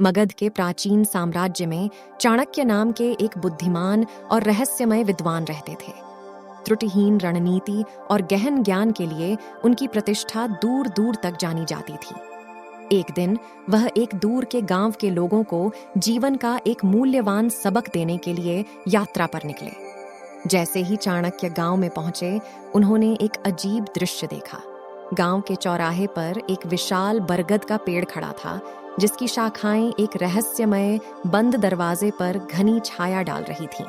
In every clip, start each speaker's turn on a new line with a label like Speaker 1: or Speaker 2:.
Speaker 1: मगध के प्राचीन साम्राज्य में चाणक्य नाम के एक बुद्धिमान और रहस्यमय विद्वान रहते थे। त्रुटिहीन रणनीति और गहन ज्ञान के लिए उनकी प्रतिष्ठा दूर दूर तक जानी जाती थी। एक दिन वह एक दूर के गांव के लोगों को जीवन का एक मूल्यवान सबक देने के लिए यात्रा पर निकले। जैसे ही चाणक्य गांव में पहुंचे, उन्होंने एक अजीब दृश्य देखा। गांव के चौराहे पर एक विशाल बरगद का पेड़ खड़ा था, जिसकी शाखाएं एक रहस्यमय बंद दरवाजे पर घनी छाया डाल रही थीं।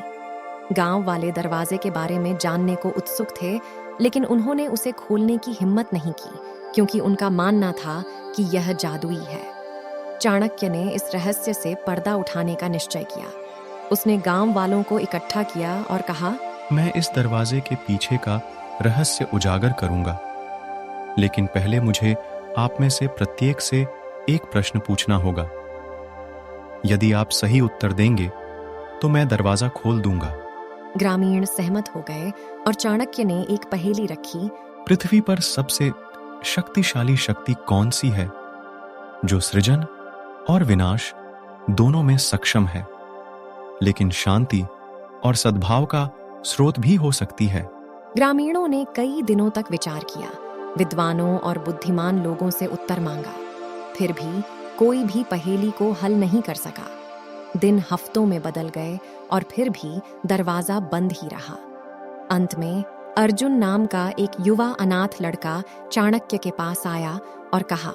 Speaker 1: गांव वाले दरवाजे के बारे में जानने को उत्सुक थे, लेकिन उन्होंने उसे खोलने की हिम्मत नहीं की, क्योंकि उनका मानना था कि यह जादुई है। चाणक्य ने इस रहस्य से पर्दा उठाने का निश्चय किया। उसने गांव वालों को इकट्ठा किया और कहा,
Speaker 2: मैं इस दरवाजे के पीछे का रहस्य उजागर करूंगा, लेकिन पहले मुझे आप में से प्रत्येक से एक प्रश्न पूछना होगा। यदि आप सही उत्तर देंगे तो मैं दरवाजा खोल दूंगा।
Speaker 1: ग्रामीण सहमत हो गए और चाणक्य ने एक पहेली रखी।
Speaker 2: पृथ्वी पर सबसे शक्तिशाली शक्ति कौन सी है, जो सृजन और विनाश दोनों में सक्षम है, लेकिन शांति और सद्भाव का स्रोत भी हो सकती है?
Speaker 1: ग्रामीणों ने कई दिनों तक विचार किया, विद्वानों और बुद्धिमान लोगों से उत्तर मांगा, फिर भी कोई भी पहेली को हल नहीं कर सका। दिन हफ्तों में बदल गए और फिर भी दरवाजा बंद ही रहा। अंत में अर्जुन नाम का एक युवा अनाथ लड़का चाणक्य के पास आया और कहा,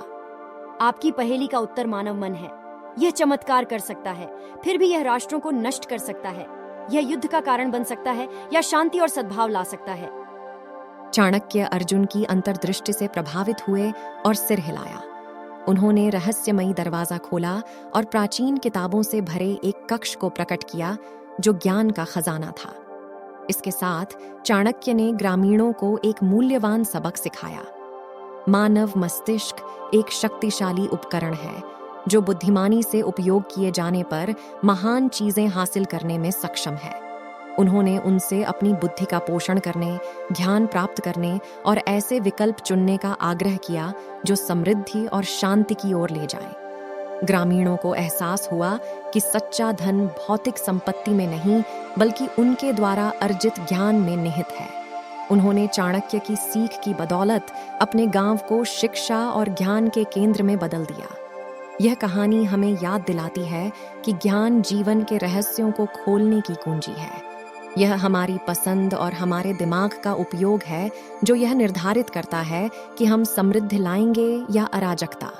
Speaker 3: आपकी पहेली का उत्तर मानव मन है। यह चमत्कार कर सकता है, फिर भी यह राष्ट्रों को नष्ट कर सकता है। यह युद्ध का कारण बन सकता है या शांति और सद्भाव ला सकता है।
Speaker 1: चाणक्य अर्जुन की अंतर्दृष्टि से प्रभावित हुए और सिर हिलाया। उन्होंने रहस्यमयी दरवाजा खोला और प्राचीन किताबों से भरे एक कक्ष को प्रकट किया, जो ज्ञान का खजाना था। इसके साथ चाणक्य ने ग्रामीणों को एक मूल्यवान सबक सिखाया। मानव मस्तिष्क एक शक्तिशाली उपकरण है, जो बुद्धिमानी से उपयोग किए जाने पर महान चीजें हासिल करने में सक्षम है। उन्होंने उनसे अपनी बुद्धि का पोषण करने, ज्ञान प्राप्त करने और ऐसे विकल्प चुनने का आग्रह किया जो समृद्धि और शांति की ओर ले जाएं। ग्रामीणों को एहसास हुआ कि सच्चा धन भौतिक संपत्ति में नहीं, बल्कि उनके द्वारा अर्जित ज्ञान में निहित है। उन्होंने चाणक्य की सीख की बदौलत अपने गांव को शिक्षा और ज्ञान के केंद्र में बदल दिया। यह कहानी हमें याद दिलाती है कि ज्ञान जीवन के रहस्यों को खोलने की कुंजी है। यह हमारी पसंद और हमारे दिमाग का उपयोग है, जो यह निर्धारित करता है कि हम समृद्धि लाएंगे या अराजकता।